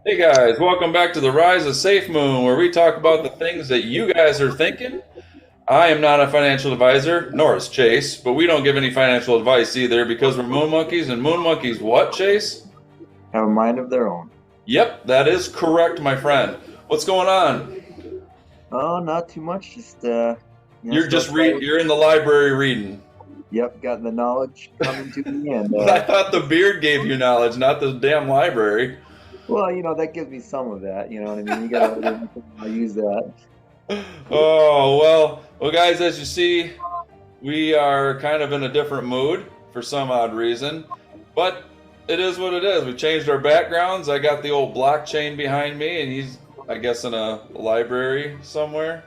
Hey guys, welcome back to the Rise of SafeMoon, where we talk about the things that you guys are thinking. I am not a financial advisor, nor is Chase, but we don't give any financial advice either because we're moon monkeys. And moon monkeys, what, Chase? Have a mind of their own. Yep, that is correct, my friend. What's going on? Oh, not too much. Just You're still just excited. you're in the library reading. Yep, got the knowledge coming to me, and I thought the beard gave you knowledge, not the damn library. well, that gives me some of that. You know what I mean? You gotta use that. Oh, well, guys, as you see, we are kind of in a different mood for some odd reason, but it is what it is. We changed our backgrounds. I got the old blockchain behind me, and he's, I guess, in a library somewhere.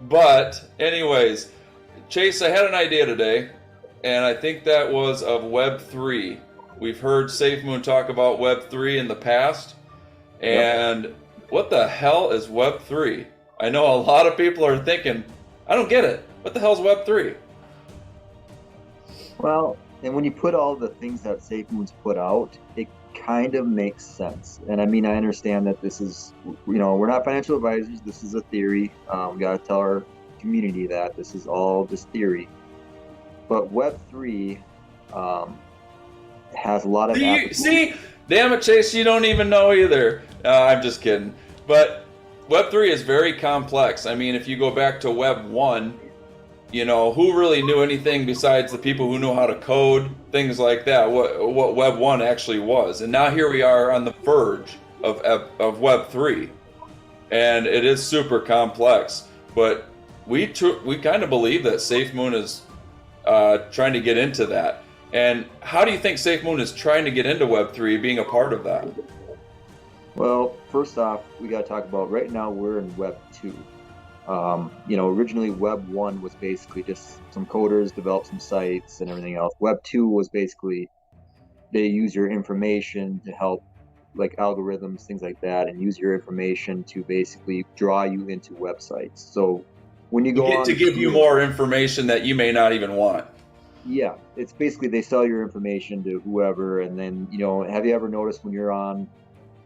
But, anyways, Chase, I had an idea today, and I think that was of Web3. We've heard SafeMoon talk about Web3 in the past, Yep. and what the hell is Web3? I know a lot of people are thinking, I don't get it. What the hell's Web3? Well, and when you put all the things that SafeMoon's put out, it kind of makes sense. And I mean, I understand that this is, we're not financial advisors. This is a theory. We got to tell our community that this is all just theory. But Web3 has a lot of applications. See, damn it, Chase, you don't even know either. I'm just kidding. But Web3 is very complex. I mean, if you go back to Web 1, who really knew anything besides the people who knew how to code, things like that, what Web 1 actually was. And now here we are on the verge of Web 3. And it is super complex. But we kind of believe that SafeMoon is trying to get into that. And how do you think SafeMoon is trying to get into Web 3, being a part of that? Well, first off, we got to talk about right now we're in Web 2. Originally Web 1 was basically just some coders developed some sites and everything else. Web 2 was basically they use your information to help, like algorithms, things like that, and use your information to basically draw you into websites. So when you go To on give you to, more information that you may not even want. yeah, it's basically they sell your information to whoever, and then, have you ever noticed when you're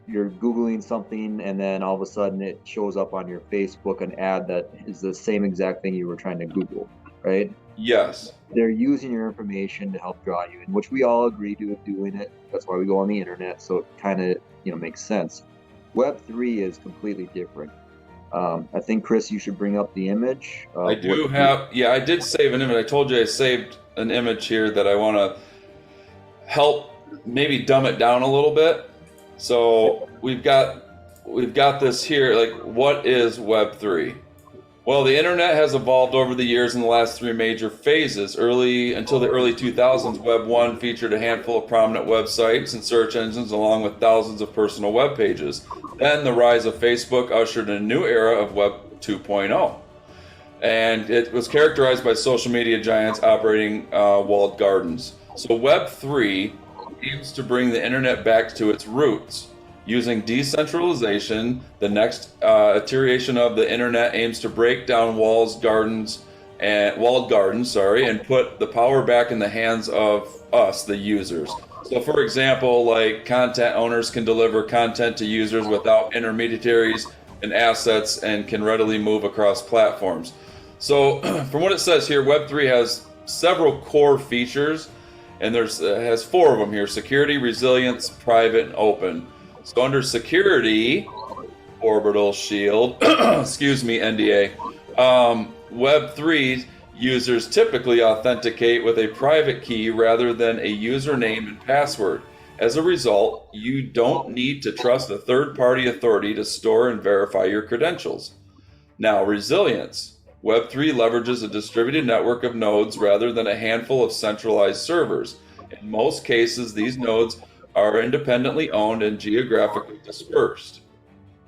Googling something and then all of a sudden it shows up on your Facebook an ad that is the same exact thing you were trying to Google, right? Yes. They're using your information to help draw you in, which we all agree to doing it. That's why we go on the internet. So it kind of, makes sense. Web3 is completely different. I think, Chris, you should bring up the image. I do have, yeah, I did save an image. I told you I saved an image here that I want to help maybe dumb it down a little bit. So we've got this here. Like, what is Web3? Well, the internet has evolved over the years in the last three major phases. Until the early 2000s, Web 1 featured a handful of prominent websites and search engines, along with thousands of personal web pages. Then the rise of Facebook ushered in a new era of Web 2.0. And it was characterized by social media giants operating walled gardens. So Web 3 aims to bring the internet back to its roots. Using decentralization, the next iteration of the internet aims to break down walled gardens, and put the power back in the hands of us, the users. So, for example, like content owners can deliver content to users without intermediaries and assets, and can readily move across platforms. So, from what it says here, Web3 has several core features, and has four of them here: security, resilience, private, and open. So under security, orbital shield, excuse me, NDA, Web3 users typically authenticate with a private key rather than a username and password. As a result, you don't need to trust a third-party authority to store and verify your credentials. Now, resilience. Web3 leverages a distributed network of nodes rather than a handful of centralized servers. In most cases, these nodes are independently owned and geographically dispersed.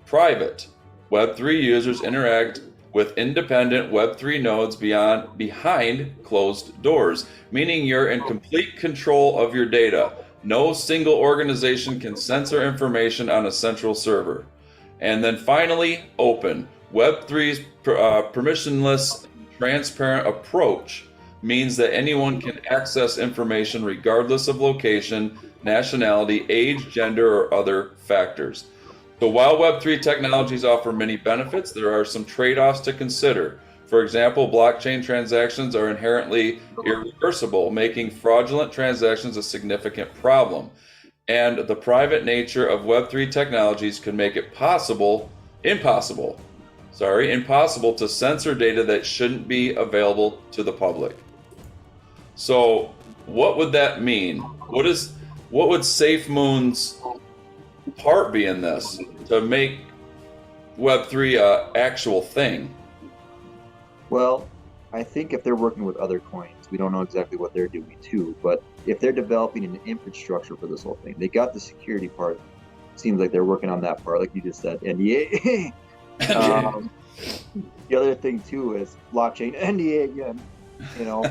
Private. Web3 users interact with independent Web3 nodes behind closed doors, meaning you're in complete control of your data. No single organization can censor information on a central server. And then finally, open. Web3's permissionless, transparent approach means that anyone can access information regardless of location, nationality, age, gender, or other factors. So while Web3 technologies offer many benefits, there are some trade-offs to consider. For example, blockchain transactions are inherently irreversible, making fraudulent transactions a significant problem. And the private nature of Web3 technologies can make it impossible to censor data that shouldn't be available to the public. So what would that mean? What would SafeMoon's part be in this to make Web3 a actual thing? Well, I think if they're working with other coins, we don't know exactly what they're doing too, but if they're developing an infrastructure for this whole thing, they got the security part. Seems like they're working on that part, like you just said, NDA. The other thing too is blockchain NDA again. You know,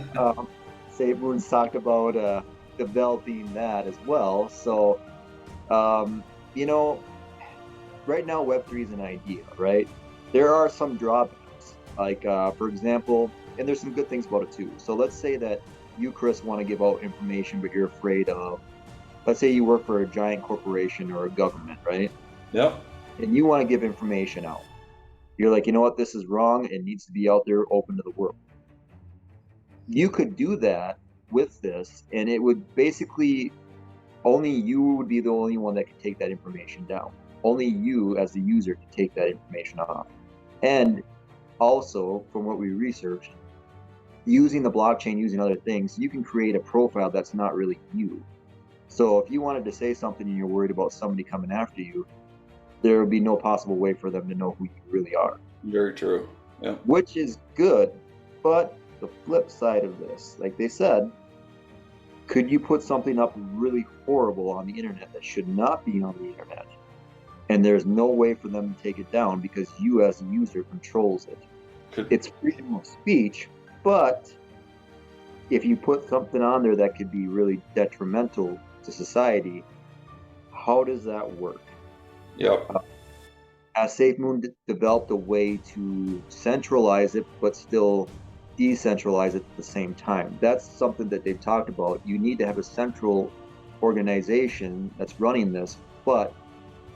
SafeMoon's talked about developing that as well. So, you know, right now Web3 is an idea, right? There are some drawbacks, like for example, and there's some good things about it too. So let's say that you, Chris, want to give out information, but you're afraid of, let's say you work for a giant corporation or a government, right? Yep. And you want to give information out. You're like, you know what, this is wrong. It needs to be out there open to the world. You could do that with this, and it would basically, only you would be the only one that could take that information down. Only you as the user can take that information off. And also, from what we researched, using the blockchain, using other things, you can create a profile that's not really you. So if you wanted to say something and you're worried about somebody coming after you, there would be no possible way for them to know who you really are. Very true. Yeah. Which is good, but the flip side of this, like they said, could you put something up really horrible on the internet that should not be on the internet? And there's no way for them to take it down because you as a user controls it. It's freedom of speech, but if you put something on there that could be really detrimental to society, how does that work? Yep. Has SafeMoon developed a way to centralize it, but still decentralize it at the same time? That's something that they've talked about. You need to have a central organization that's running this, but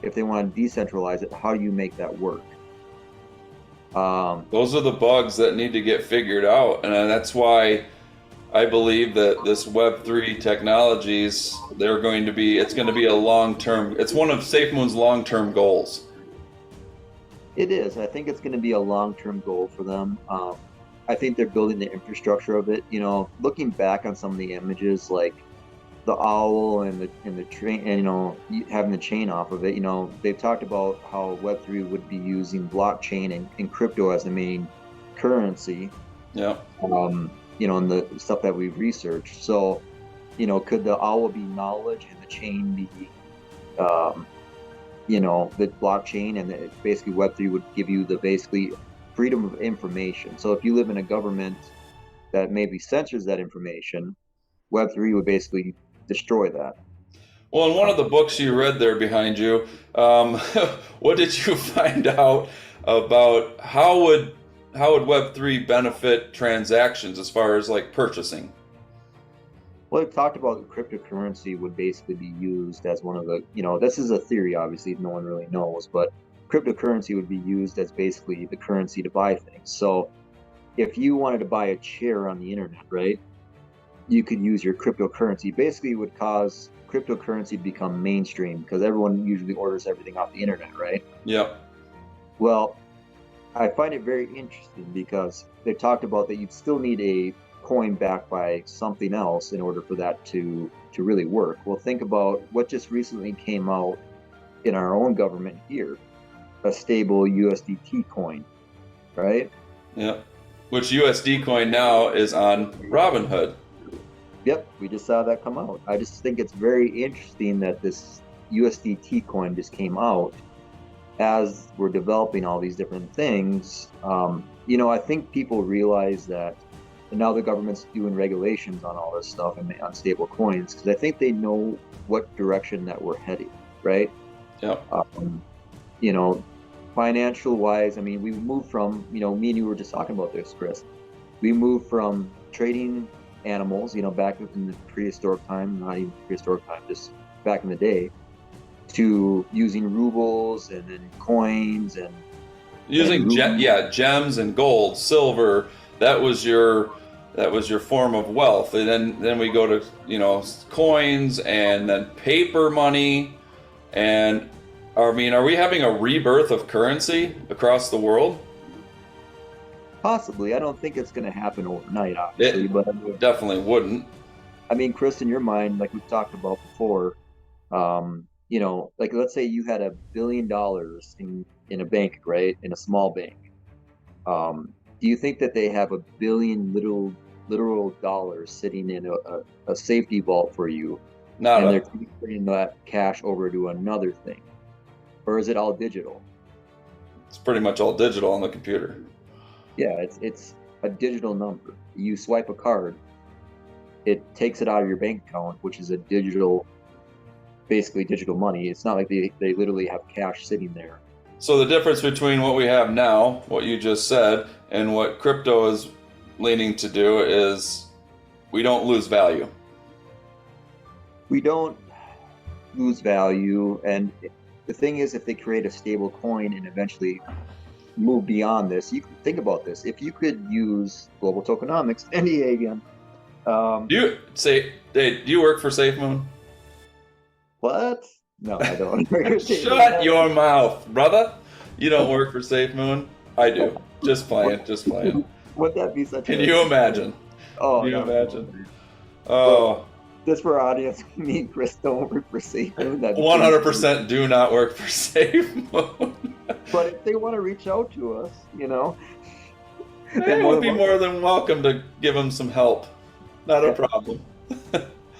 if they want to decentralize it, how do you make that work? Those are the bugs that need to get figured out, and that's why I believe that this Web3 technologies, it's going to be a long-term, it's one of SafeMoon's long-term goals. It is. I think it's going to be a long-term goal for them. I think they're building the infrastructure of it. You know, looking back on some of the images, like the owl and the train, and you know, having the chain off of it. You know, they've talked about how Web3 would be using blockchain and crypto as the main currency. Yeah. You know, and the stuff that we've researched. So, you know, could the owl be knowledge and the chain be, you know, the blockchain, and basically Web3 would give you the basically freedom of information. So if you live in a government that maybe censors that information, Web3 would basically destroy that. Well, in one of the books you read there behind you, what did you find out about how would Web3 benefit transactions as far as like purchasing? Well, they've talked about cryptocurrency would basically be used as one of the, you know, this is a theory, obviously, no one really knows, but cryptocurrency would be used as basically the currency to buy things. So if you wanted to buy a chair on the internet, right, you could use your cryptocurrency. Basically, it would cause cryptocurrency to become mainstream because everyone usually orders everything off the internet, right? Yep. Well, I find it very interesting because they talked about that you'd still need a coin backed by something else in order for that to really work. Well, think about what just recently came out in our own government here, a stable USDT coin, right? Yep. Which USD coin now is on Robinhood. Yep, we just saw that come out. I just think it's very interesting that this USDT coin just came out as we're developing all these different things. You know, I think people realize that, and now the government's doing regulations on all this stuff and on stable coins because I think they know what direction that we're heading, right? Yep. You know, financial wise, I mean, we moved from, you know, me and you were just talking about this, Chris. We moved from trading animals, you know, back in the prehistoric time, not even prehistoric time, just back in the day, to using rubles and then coins and Using rubies. gems and gold, silver. That was your form of wealth. And then we go to coins and then paper money. And I mean, are we having a rebirth of currency across the world? Possibly. I don't think it's going to happen overnight, obviously, but It definitely wouldn't. I mean, Chris, in your mind, like we've talked about before, like let's say you had $1 billion in a bank, right, in a small bank. Do you think that they have 1 billion literal dollars sitting in a safety vault for you, Not and they're a. transferring that cash over to another thing, or is it all digital? It's pretty much all digital on the computer. Yeah, it's a digital number. You swipe a card, it takes it out of your bank account, which is a digital, basically digital money. It's not like they literally have cash sitting there. So the difference between what we have now, what you just said, and what crypto is leaning to do is we don't lose value. We don't lose value, and the thing is, if they create a stable coin and eventually move beyond this, you can think about this. If you could use global tokenomics, NDA again. Do you work for SafeMoon? What? No, I don't. Shut your mouth, brother. You don't work for SafeMoon? I do. Just playing, just playing. Would that be such Can you imagine? Oh, Can you no, imagine? no. Oh, Just for our audience, me and Chris don't work for SafeMoon. 100% do not work for SafeMoon. But if they want to reach out to us, They would be more than welcome to give them some help. Not a problem.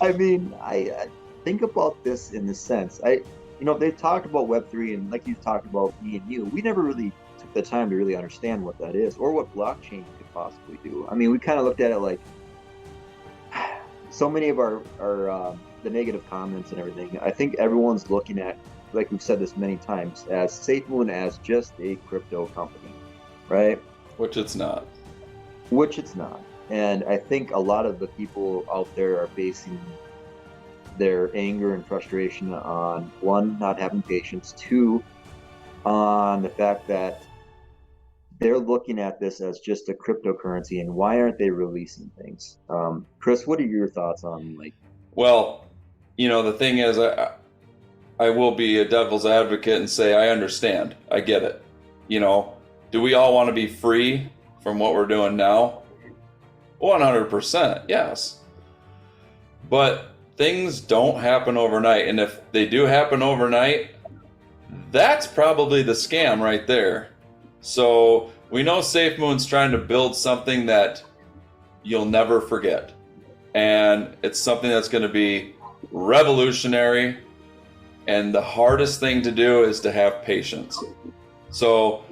I mean, I think about this in the sense, they talked about Web3, and like you talked about me and you, we never really took the time to really understand what that is or what blockchain could possibly do. I mean, we kind of looked at it like so many of our the negative comments and everything. I think everyone's looking at, like we've said this many times, as SafeMoon as just a crypto company, right? Which it's not. Which it's not. And I think a lot of the people out there are basing their anger and frustration on, one, not having patience, two, on the fact that they're looking at this as just a cryptocurrency, and why aren't they releasing things? Chris, what are your thoughts on Well, the thing is, I will be a devil's advocate and say I understand. I get it. Do we all want to be free from what we're doing now? 100%, yes. But things don't happen overnight, and if they do happen overnight, that's probably the scam right there. So we know SafeMoon's trying to build something that you'll never forget, and it's something that's going to be revolutionary, and the hardest thing to do is to have patience. So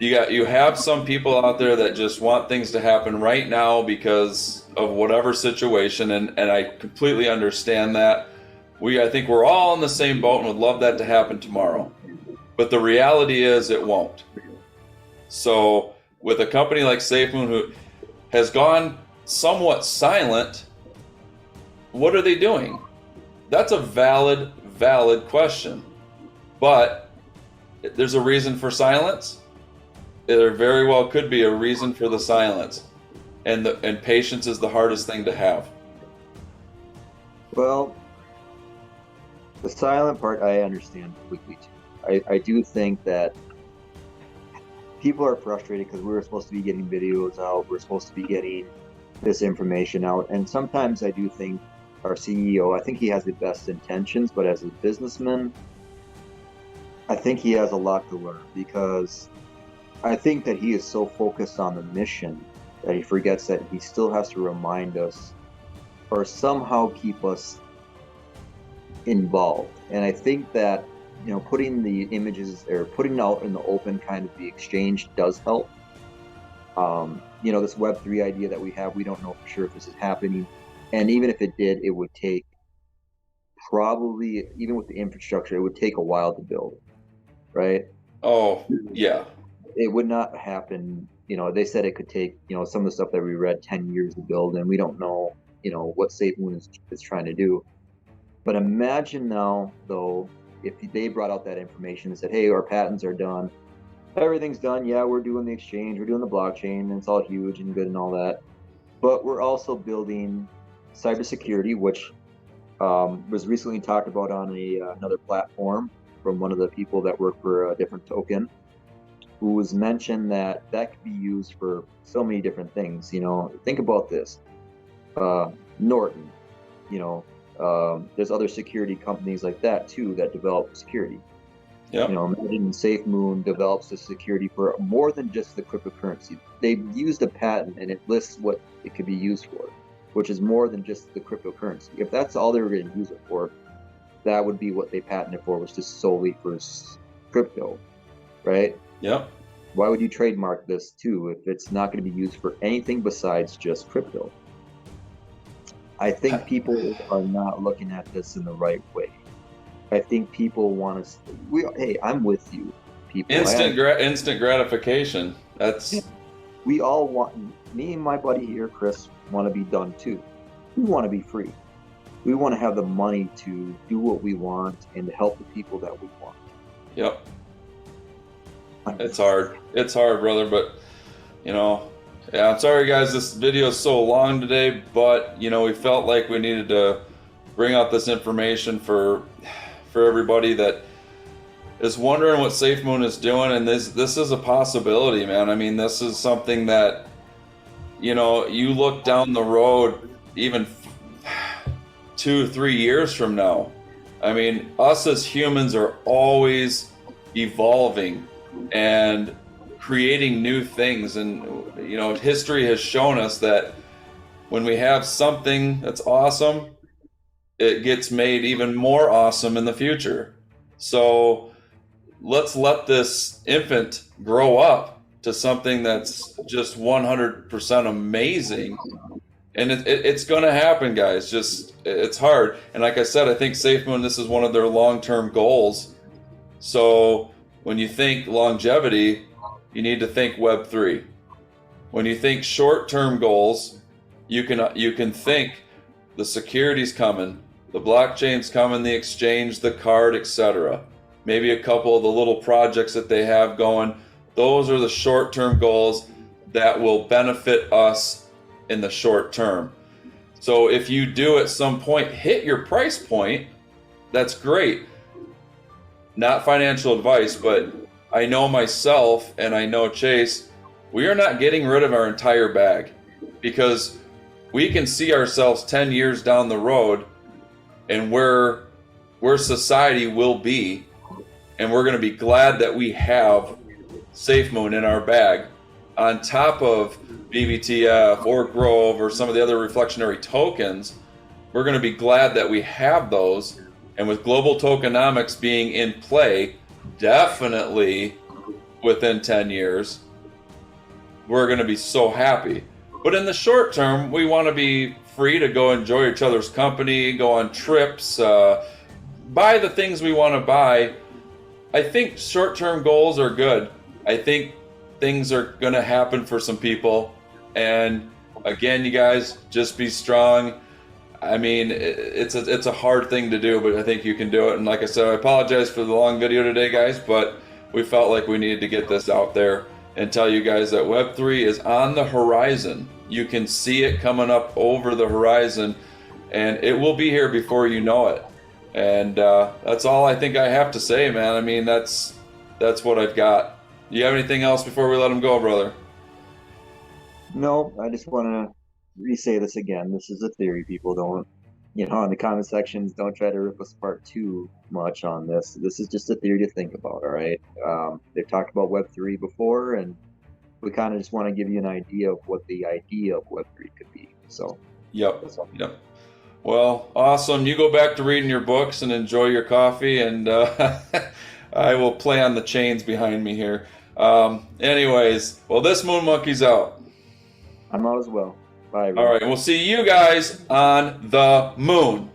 you have some people out there that just want things to happen right now because of whatever situation, and I completely understand that. I think we're all in the same boat and would love that to happen tomorrow. But the reality is it won't. So with a company like SafeMoon, who has gone somewhat silent, what are they doing? That's a valid question. But there's a reason for silence. There very well could be a reason for the silence. And patience is the hardest thing to have. Well, the silent part I understand completely too. I do think that people are frustrated because we were supposed to be getting videos out, we're supposed to be getting this information out, and sometimes I do think our CEO, I think he has the best intentions, but as a businessman, I think he has a lot to learn, because I think that he is so focused on the mission that he forgets that he still has to remind us or somehow keep us involved. And I think that putting the images or putting out in the open, kind of the exchange, does help. This Web3 idea that we have, we don't know for sure if this is happening, and even if it did, it would take, probably, even with the infrastructure, it would take a while to build, right? Oh, yeah. It would not happen. They said it could take, some of the stuff that we read, 10 years to build, and we don't know, what SafeMoon is trying to do. But imagine now, though, if they brought out that information and said, hey, our patents are done, everything's done, yeah, we're doing the exchange, we're doing the blockchain, and it's all huge and good and all that, but we're also building cybersecurity, which was recently talked about on another platform from one of the people that work for a different token, who was mentioned that could be used for so many different things. Think about this. Norton, there's other security companies like that too that develop security. Yep. Imagine SafeMoon develops the security for more than just the cryptocurrency. They've used a patent and it lists what it could be used for, which is more than just the cryptocurrency. If that's all they were going to use it for, that would be what they patented for, was just solely for crypto, right? Yep. Why would you trademark this too if it's not going to be used for anything besides just crypto? I think people are not looking at this in the right way. I think people want to. Hey, I'm with you, people. Instant gratification. That's. We all want. Me and my buddy here, Chris, want to be done too. We want to be free. We want to have the money to do what we want and to help the people that we want. Yep. It's hard. It's hard, brother, but yeah, I'm sorry guys, this video is so long today, but we felt like we needed to bring out this information for everybody that is wondering what SafeMoon is doing, and this is a possibility, man. I mean, this is something that you look down the road even 2-3 years from now. I mean, us as humans are always evolving and creating new things, and history has shown us that when we have something that's awesome, it gets made even more awesome in the future. So let's let this infant grow up to something that's just 100% amazing, and it's going to happen, guys. Just it's hard, and like I said, I think SafeMoon, this is one of their long-term goals. So when you think longevity, you need to think Web3. When you think short-term goals, you can think the security's coming, the blockchain's coming, the exchange, the card, etc. Maybe a couple of the little projects that they have going. Those are the short-term goals that will benefit us in the short term. So if you do at some point hit your price point, that's great. Not financial advice, but I know myself and I know Chase, we are not getting rid of our entire bag, because we can see ourselves 10 years down the road and where society will be, and we're going to be glad that we have SafeMoon in our bag on top of BBTF or Grove or some of the other reflectionary tokens. We're going to be glad that we have those, and with global tokenomics being in play, definitely within 10 years, we're going to be so happy. But in the short term, we want to be free to go enjoy each other's company, go on trips, buy the things we want to buy. I think short-term goals are good. I think things are going to happen for some people. And again, you guys, just be strong. I mean, it's a hard thing to do, but I think you can do it. And like I said, I apologize for the long video today, guys, but we felt like we needed to get this out there and tell you guys that Web3 is on the horizon. You can see it coming up over the horizon, and it will be here before you know it. And that's all I think I have to say, man. I mean, that's what I've got. Do you have anything else before we let them go, brother? No, I just want to re-say this again. This is a theory. People don't, in the comment sections, don't try to rip us apart too much on this. This is just a theory to think about, all right? They've talked about Web3 before, and we kind of just want to give you an idea of what the idea of Web3 could be. So, Yep. Well, awesome. You go back to reading your books and enjoy your coffee, and I will play on the chains behind me here. Anyways, well, this Moon Monkey's out. I'm out as well. Bye, everyone. All right, we'll see you guys on the moon.